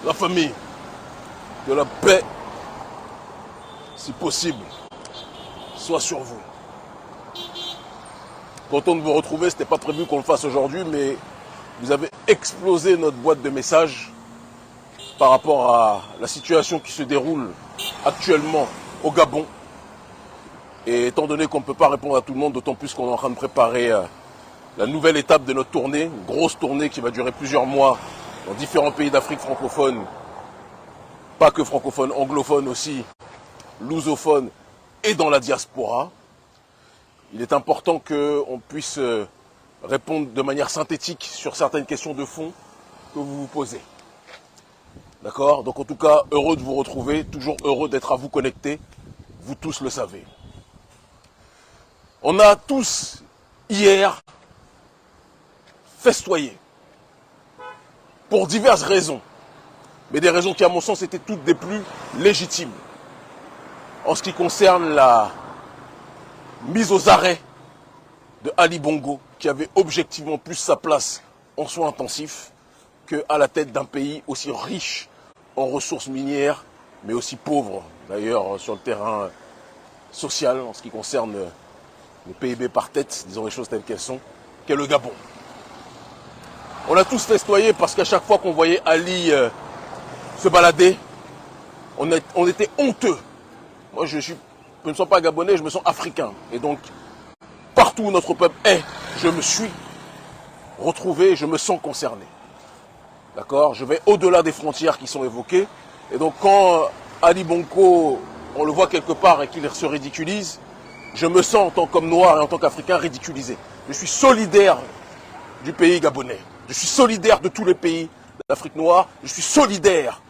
la famille, que la paix, si possible, soit sur vous. Content de vous retrouver, ce n'était pas prévu qu'on le fasse aujourd'hui, mais vous avez explosé notre boîte de messages par rapport à la situation qui se déroule actuellement au Gabon. Et étant donné qu'on ne peut pas répondre à tout le monde, d'autant plus qu'on est en train de préparer la nouvelle étape de notre tournée, une grosse tournée qui va durer plusieurs mois dans différents pays d'Afrique francophone, pas que francophone, anglophone aussi, lusophone et dans la diaspora. Il est important qu'on puisse répondre de manière synthétique sur certaines questions de fond que vous vous posez. D'accord? Donc en tout cas, heureux de vous retrouver, toujours heureux d'être à vous connecter, vous tous le savez. On a tous, hier, festoyé, pour diverses raisons, mais des raisons qui à mon sens étaient toutes des plus légitimes. En ce qui concerne la mise aux arrêts de Ali Bongo, qui avait objectivement plus sa place en soins intensifs qu'à la tête d'un pays aussi riche en ressources minières, mais aussi pauvre d'ailleurs sur le terrain social, en ce qui concerne le PIB par tête, disons les choses telles qu'elles sont, qu'est le Gabon. On a tous festoyé parce qu'à chaque fois qu'on voyait Ali se balader, on était honteux. Moi je ne sens pas gabonais, je me sens africain. Et donc, partout où notre peuple est, je me suis retrouvé, je me sens concerné. D'accord? Je vais au-delà des frontières qui sont évoquées. Et donc quand Ali Bongo, on le voit quelque part et qu'il se ridiculise, je me sens en tant qu'homme noir et en tant qu'Africain ridiculisé. Je suis solidaire du pays gabonais. Je suis solidaire de tous les pays d'Afrique noire. Je suis solidaire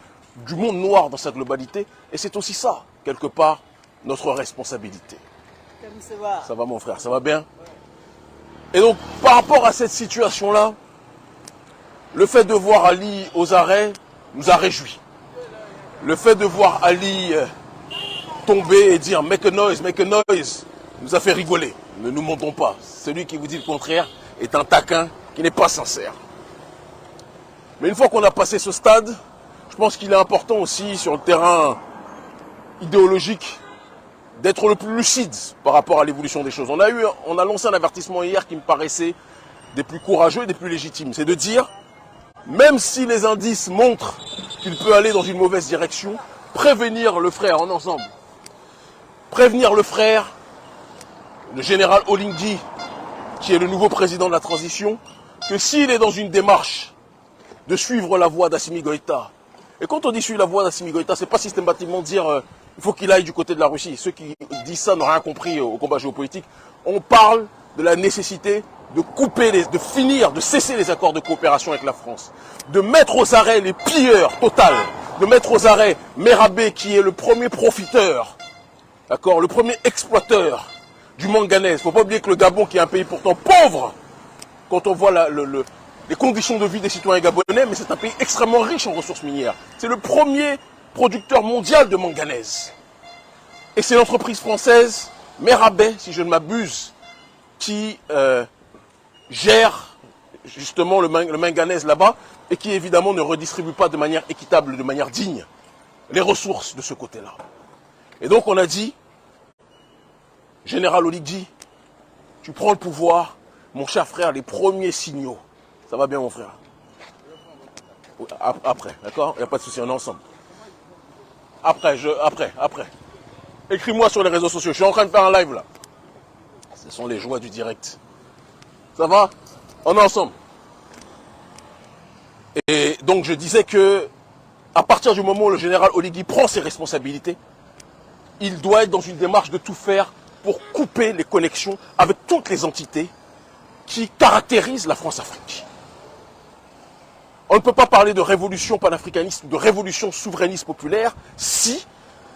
du monde noir dans sa globalité. Et c'est aussi ça, quelque part, notre responsabilité. Ça va mon frère, ça va bien? Et donc, par rapport à cette situation-là, le fait de voir Ali aux arrêts nous a réjouis. Le fait de voir Ali tomber et dire « make a noise », nous a fait rigoler. Ne nous mentons pas. Celui qui vous dit le contraire est un taquin qui n'est pas sincère. Mais une fois qu'on a passé ce stade, je pense qu'il est important aussi sur le terrain idéologique d'être le plus lucide par rapport à l'évolution des choses. On a lancé un avertissement hier qui me paraissait des plus courageux et des plus légitimes. C'est de dire, même si les indices montrent qu'il peut aller dans une mauvaise direction, prévenir le frère en ensemble. Prévenir le frère, le général Oligui, qui est le nouveau président de la transition, que s'il est dans une démarche de suivre la voie d'Assimi Goïta, et quand on dit suivre la voie d'Assimi Goïta, c'est pas systématiquement dire il faut qu'il aille du côté de la Russie. Ceux qui disent ça n'ont rien compris au combat géopolitique. On parle de la nécessité de couper, de finir, de cesser les accords de coopération avec la France, de mettre aux arrêts les pilleurs total, de mettre aux arrêts Merabé qui est le premier profiteur, d'accord, le premier exploiteur du manganèse. Il ne faut pas oublier que le Gabon, qui est un pays pourtant pauvre, quand on voit les conditions de vie des citoyens gabonais, mais c'est un pays extrêmement riche en ressources minières. C'est le premier producteur mondial de manganèse. Et c'est l'entreprise française Merabé, si je ne m'abuse, qui gère justement le manganèse là-bas et qui évidemment ne redistribue pas de manière équitable, de manière digne, les ressources de ce côté-là. Et donc on a dit, Général Oligui, tu prends le pouvoir, mon cher frère, les premiers signaux. Ça va bien mon frère? Après, d'accord? Il n'y a pas de souci, on est ensemble. Après. Écris-moi sur les réseaux sociaux, je suis en train de faire un live là. Ce sont les joies du direct. Ça va? On est ensemble. Et donc je disais que, à partir du moment où le général Oligui prend ses responsabilités, il doit être dans une démarche de tout faire pour couper les connexions avec toutes les entités qui caractérisent la France-Afrique. On ne peut pas parler de révolution panafricaniste, de révolution souverainiste populaire, si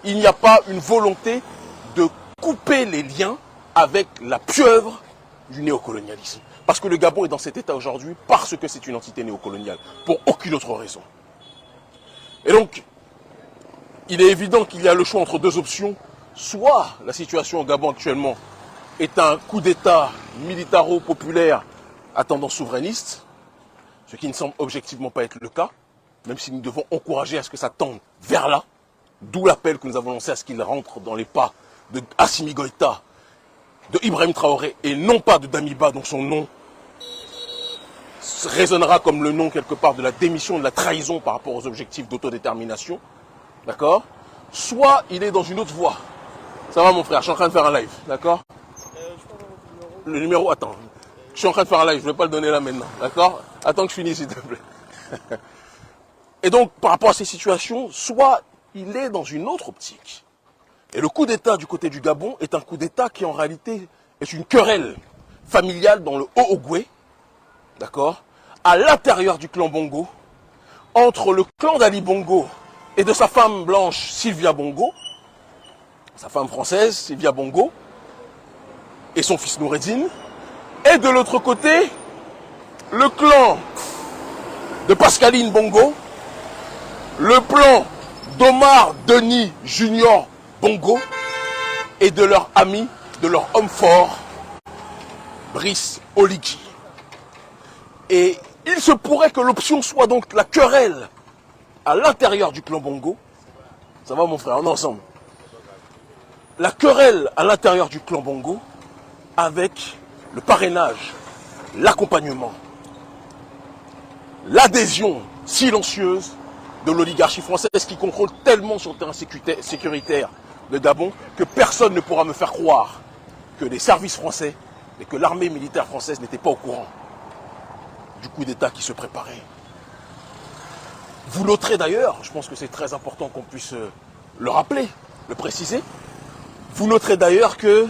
il n'y a pas une volonté de couper les liens avec la pieuvre du néocolonialisme. Parce que le Gabon est dans cet état aujourd'hui parce que c'est une entité néocoloniale, pour aucune autre raison. Et donc, il est évident qu'il y a le choix entre deux options. Soit la situation au Gabon actuellement est un coup d'État militaro-populaire à tendance souverainiste, ce qui ne semble objectivement pas être le cas. même si nous devons encourager à ce que ça tende vers là, d'où l'appel que nous avons lancé à ce qu'il rentre dans les pas de Assimi Goïta, de Ibrahim Traoré, et non pas de Damiba, dont son nom résonnera comme le nom quelque part de la démission, de la trahison par rapport aux objectifs d'autodétermination, d'accord? Soit il est dans une autre voie. Ça va mon frère, je suis en train de faire un live, d'accord? Le numéro, attends, je suis en train de faire un live, je ne vais pas le donner là maintenant, d'accord? Attends que je finisse s'il te plaît. Et donc par rapport à ces situations, soit il est dans une autre optique. Et le coup d'État du côté du Gabon est un coup d'État qui en réalité est une querelle familiale dans le Haut-Ogooué, d'accord, à l'intérieur du clan Bongo, entre le clan d'Ali Bongo et de sa femme blanche Sylvia Bongo, sa femme française Sylvia Bongo, et son fils Noureddine, et de l'autre côté, le clan de Pascaline Bongo, le plan d'Omar Denis Junior Bongo, et de leur ami, de leur homme fort, Brice Oligui. Et il se pourrait que l'option soit donc la querelle à l'intérieur du clan Bongo. Ça va mon frère, on est ensemble. La querelle à l'intérieur du clan Bongo avec le parrainage, l'accompagnement, l'adhésion silencieuse de l'oligarchie française qui contrôle tellement sur le terrain sécuritaire de Gabon que personne ne pourra me faire croire que les services français et que l'armée militaire française n'étaient pas au courant du coup d'État qui se préparait. Vous noterez d'ailleurs, je pense que c'est très important qu'on puisse le rappeler, le préciser, vous noterez d'ailleurs que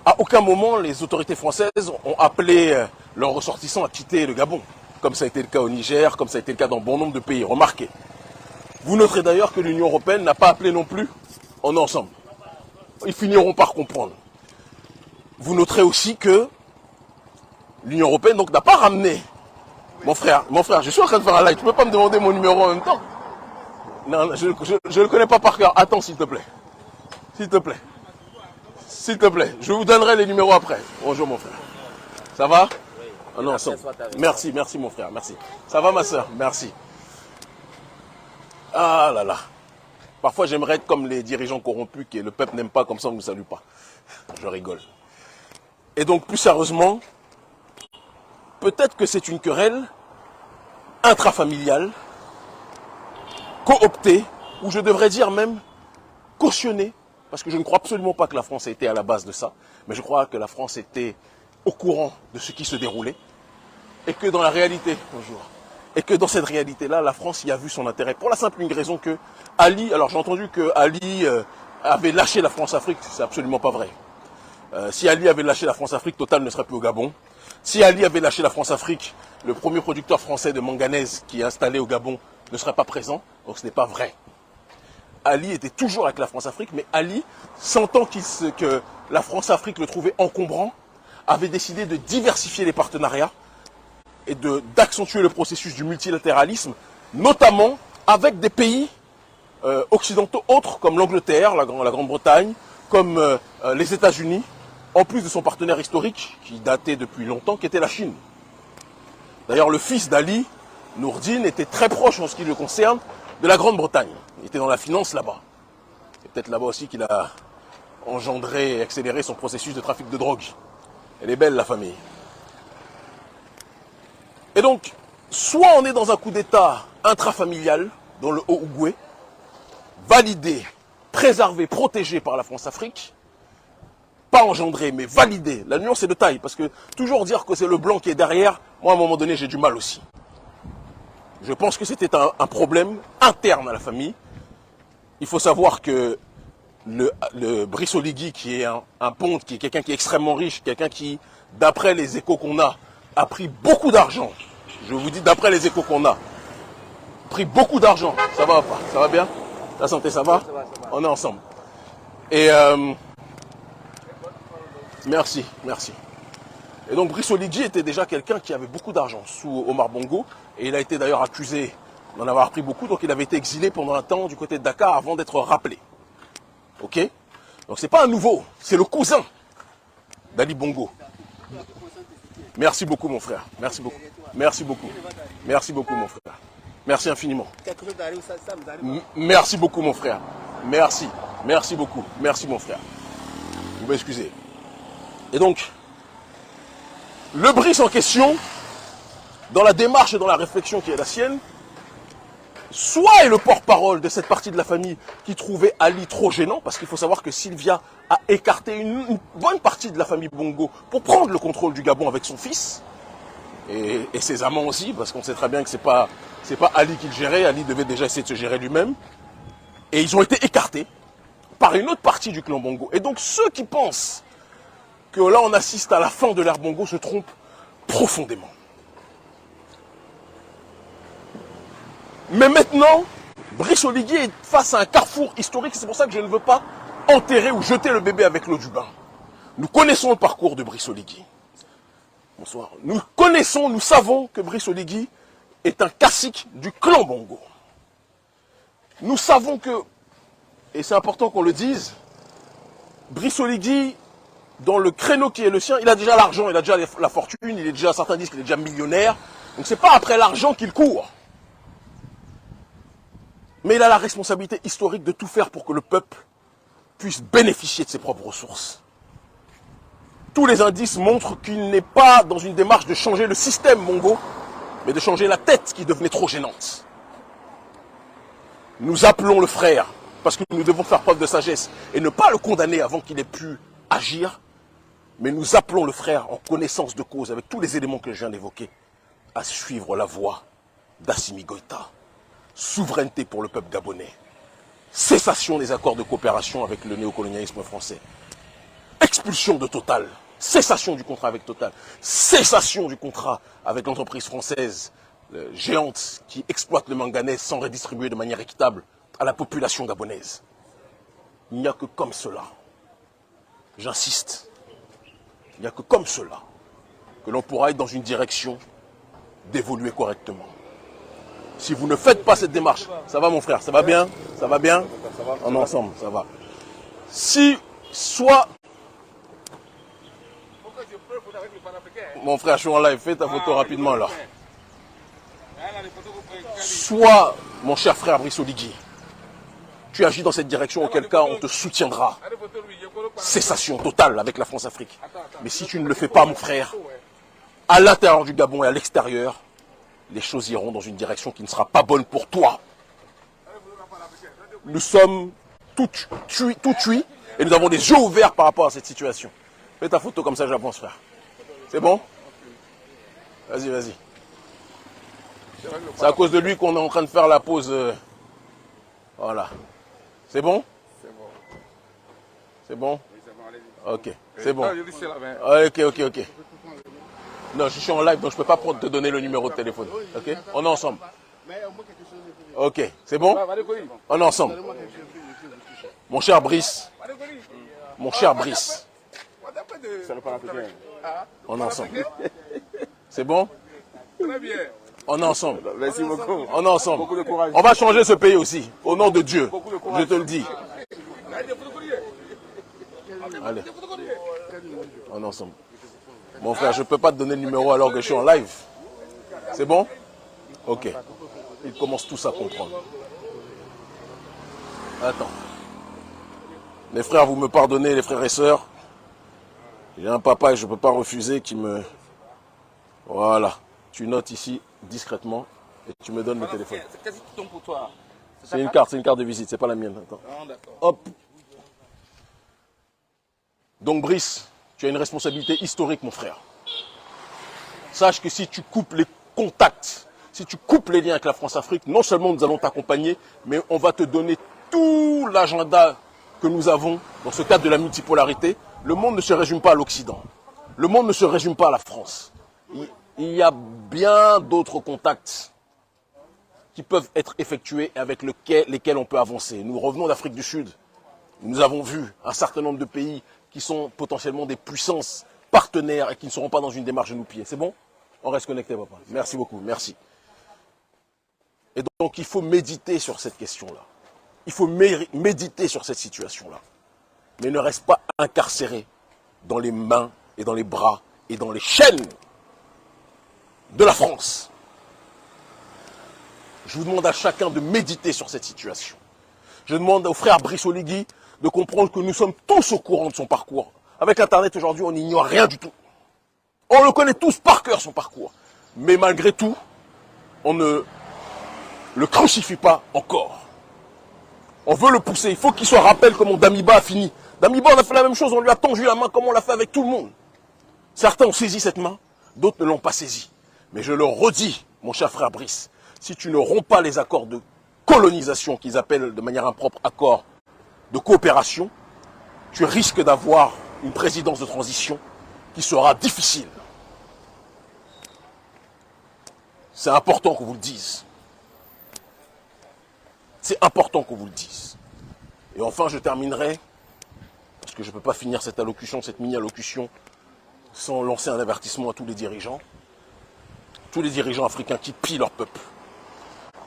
à aucun moment les autorités françaises ont appelé leurs ressortissants à quitter le Gabon, comme ça a été le cas au Niger, comme ça a été le cas dans bon nombre de pays. Remarquez. Vous noterez d'ailleurs que l'Union européenne n'a pas appelé non plus. On est ensemble. Ils finiront par comprendre. Vous noterez aussi que l'Union européenne donc n'a pas ramené. Mon frère, je suis en train de faire un live. Tu ne peux pas me demander mon numéro en même temps. Non, je ne le connais pas par cœur. Attends, s'il te plaît. S'il te plaît. S'il te plaît. Je vous donnerai les numéros après. Bonjour, mon frère. Ça va? On est ensemble. Merci, merci, mon frère. Merci. Ça va, ma soeur? Merci. Ah là là. Parfois, j'aimerais être comme les dirigeants corrompus que le peuple n'aime pas, comme ça on ne nous salue pas. Je rigole. Et donc, plus sérieusement, peut-être que c'est une querelle intrafamiliale, cooptée, ou je devrais dire même cautionnée, parce que je ne crois absolument pas que la France ait été à la base de ça, mais je crois que la France était au courant de ce qui se déroulait, et que dans la réalité, bonjour, et que dans cette réalité-là, la France y a vu son intérêt, pour la simple unique raison que Ali, alors j'ai entendu que Ali avait lâché la France-Afrique, c'est absolument pas vrai. Si Ali avait lâché la France-Afrique, Total ne serait plus au Gabon. Si Ali avait lâché la France-Afrique, le premier producteur français de manganèse qui est installé au Gabon ne serait pas présent, donc ce n'est pas vrai. Ali était toujours avec la France-Afrique, mais Ali, sentant que la France-Afrique le trouvait encombrant, avait décidé de diversifier les partenariats et d'accentuer le processus du multilatéralisme, notamment avec des pays occidentaux autres comme l'Angleterre, la Grande-Bretagne, comme les États-Unis, en plus de son partenaire historique, qui datait depuis longtemps, qui était la Chine. D'ailleurs, le fils d'Ali, Nourdine, était très proche en ce qui le concerne de la Grande-Bretagne. Il était dans la finance là-bas. C'est peut-être là-bas aussi qu'il a engendré et accéléré son processus de trafic de drogue. Elle est belle, la famille. Et donc, soit on est dans un coup d'État intrafamilial, dans le Haut-Ogooué, validé, préservé, protégé par la France-Afrique, pas engendré, mais validé. La nuance est de taille, parce que toujours dire que c'est le blanc qui est derrière, moi à un moment donné j'ai du mal aussi. Je pense que c'était un problème interne à la famille. Il faut savoir que le Brice Oligui, qui est un ponte, qui est quelqu'un qui est extrêmement riche, quelqu'un qui, d'après les échos qu'on a pris beaucoup d'argent. Je vous dis d'après les échos qu'on a pris beaucoup d'argent. Ça va ou pas? Ça va bien? La santé, ça va? On est ensemble. Et merci, merci. Et donc Brice Oligui était déjà quelqu'un qui avait beaucoup d'argent sous Omar Bongo. Et il a été d'ailleurs accusé d'en avoir pris beaucoup. Donc il avait été exilé pendant un temps du côté de Dakar avant d'être rappelé. Ok? Donc c'est pas un nouveau, c'est le cousin d'Ali Bongo. Merci beaucoup mon frère. Merci beaucoup. Merci beaucoup. Merci beaucoup mon frère. Merci infiniment. Quelque chose d'arrive, ça nous arrive. Merci beaucoup, mon frère. Merci. Merci beaucoup. Merci, mon frère. Vous m'excusez. Et donc, le Brice en question, dans la démarche et dans la réflexion qui est la sienne, soit est le porte-parole de cette partie de la famille qui trouvait Ali trop gênant, parce qu'il faut savoir que Sylvia a écarté une bonne partie de la famille Bongo pour prendre le contrôle du Gabon avec son fils, et ses amants aussi, parce qu'on sait très bien que c'est pas Ali qui le gérait, Ali devait déjà essayer de se gérer lui-même, et ils ont été écartés par une autre partie du clan Bongo. Et donc ceux qui pensent que là on assiste à la fin de l'ère Bongo se trompent profondément. Mais maintenant, Brice Oligui est face à un carrefour historique, c'est pour ça que je ne veux pas enterrer ou jeter le bébé avec l'eau du bain. Nous connaissons le parcours de Brice Oligui. Bonsoir. Nous connaissons, nous savons que Brice Oligui est un cacique du clan Bongo. Nous savons que, et c'est important qu'on le dise, Brice Oligui, dans le créneau qui est le sien, il a déjà l'argent, il a déjà la fortune, il est déjà, certains disent qu'il est déjà millionnaire. Donc c'est pas après l'argent qu'il court. Mais il a la responsabilité historique de tout faire pour que le peuple puisse bénéficier de ses propres ressources. Tous les indices montrent qu'il n'est pas dans une démarche de changer le système Bongo, mais de changer la tête qui devenait trop gênante. Nous appelons le frère, parce que nous devons faire preuve de sagesse, et ne pas le condamner avant qu'il ait pu agir, mais nous appelons le frère en connaissance de cause, avec tous les éléments que je viens d'évoquer, à suivre la voie d'Assimi Goïta. Souveraineté pour le peuple gabonais. Cessation des accords de coopération avec le néocolonialisme français. Expulsion de Total. Cessation du contrat avec Total. Cessation du contrat avec l'entreprise française géante qui exploite le manganèse sans redistribuer de manière équitable à la population gabonaise. Il n'y a que comme cela, j'insiste, il n'y a que comme cela que l'on pourra être dans une direction d'évoluer correctement. Si vous ne faites pas cette démarche, ça va mon frère, ça va bien? Ça va bien? On est ensemble, ça va. Si, soit... Mon frère, je suis en live, fais ta photo rapidement là. Soit, mon cher frère Brice Oligui, tu agis dans cette direction, auquel cas on te soutiendra. Cessation totale avec la France-Afrique. Mais si tu ne le fais pas, mon frère, à l'intérieur du Gabon et à l'extérieur, les choses iront dans une direction qui ne sera pas bonne pour toi. Nous sommes tout cuits et nous avons les yeux ouverts par rapport à cette situation. Fais ta photo comme ça, j'avance, frère. C'est bon? Vas-y, vas-y. C'est à cause de lui qu'on est en train de faire la pause. Voilà. C'est bon? C'est bon. C'est bon? Ok, c'est bon. Ok. Non, je suis en live, donc je ne peux pas te donner le numéro de téléphone. Ok? On est ensemble. Ok, c'est bon? On est ensemble. Mon cher Brice. Mon cher Brice. On est ensemble. C'est bon? On est ensemble. Merci beaucoup. On est ensemble. Beaucoup de courage. On va changer ce pays aussi. Au nom de Dieu. Je te le dis. Allez. On est ensemble. Mon frère, je ne peux pas te donner le numéro alors que je suis en live. C'est bon? Ok. Ils commencent tous à comprendre. Attends. Les frères, vous me pardonnez, les frères et sœurs. J'ai un papa et je ne peux pas refuser qui me... Voilà. Tu notes ici discrètement et tu me donnes le téléphone. Qu'est-ce qui tombe pour toi? C'est une carte de visite, c'est pas la mienne. Attends. Ah, d'accord. Hop. Donc Brice, tu as une responsabilité historique, mon frère. Sache que si tu coupes les contacts, si tu coupes les liens avec la France-Afrique, non seulement nous allons t'accompagner, mais on va te donner tout l'agenda que nous avons dans ce cadre de la multipolarité. Le monde ne se résume pas à l'Occident. Le monde ne se résume pas à la France. Il y a bien d'autres contacts qui peuvent être effectués et avec lesquels on peut avancer. Nous revenons d'Afrique du Sud. Nous avons vu un certain nombre de pays qui sont potentiellement des puissances partenaires et qui ne seront pas dans une démarche de nous piller. C'est bon? On reste connecté, papa. Merci beaucoup, merci. Et donc, il faut méditer sur cette question-là. Il faut méditer sur cette situation-là. Mais ne reste pas incarcéré dans les mains et dans les bras et dans les chaînes de la France. Je vous demande à chacun de méditer sur cette situation. Je demande au frère Brice Oligui de comprendre que nous sommes tous au courant de son parcours. Avec Internet aujourd'hui, on n'ignore rien du tout. On le connaît tous par cœur, son parcours. Mais malgré tout, on ne le crucifie pas encore. On veut le pousser. Il faut qu'il se rappelle comment Damiba a fini. Damiba, on a fait la même chose. On lui a tendu la main comme on l'a fait avec tout le monde. Certains ont saisi cette main, d'autres ne l'ont pas saisie. Mais je le redis, mon cher frère Brice, si tu ne romps pas les accords de colonisation qu'ils appellent de manière impropre accords de coopération, tu risques d'avoir une présidence de transition qui sera difficile. C'est important qu'on vous le dise. C'est important qu'on vous le dise. Et enfin, je terminerai, parce que je ne peux pas finir cette allocution, cette mini-allocution, sans lancer un avertissement à tous les dirigeants africains qui pillent leur peuple,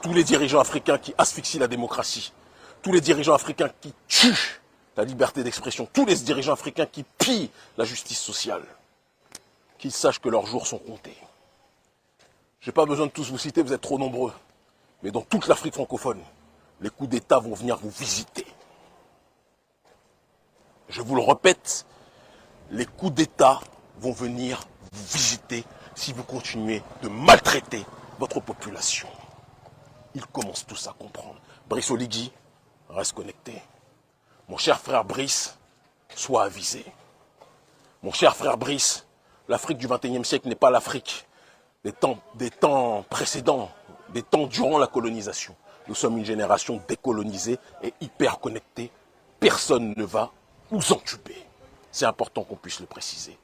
tous les dirigeants africains qui asphyxient la démocratie, tous les dirigeants africains qui tuent la liberté d'expression, tous les dirigeants africains qui pillent la justice sociale, qu'ils sachent que leurs jours sont comptés. Je n'ai pas besoin de tous vous citer, vous êtes trop nombreux. Mais dans toute l'Afrique francophone, les coups d'État vont venir vous visiter. Je vous le répète, les coups d'État vont venir vous visiter si vous continuez de maltraiter votre population. Ils commencent tous à comprendre. Brice Oligui, reste connecté. Mon cher frère Brice, sois avisé. Mon cher frère Brice, l'Afrique du XXIe siècle n'est pas l'Afrique des temps précédents, des temps durant la colonisation. Nous sommes une génération décolonisée et hyper connectée. Personne ne va nous entuber. C'est important qu'on puisse le préciser.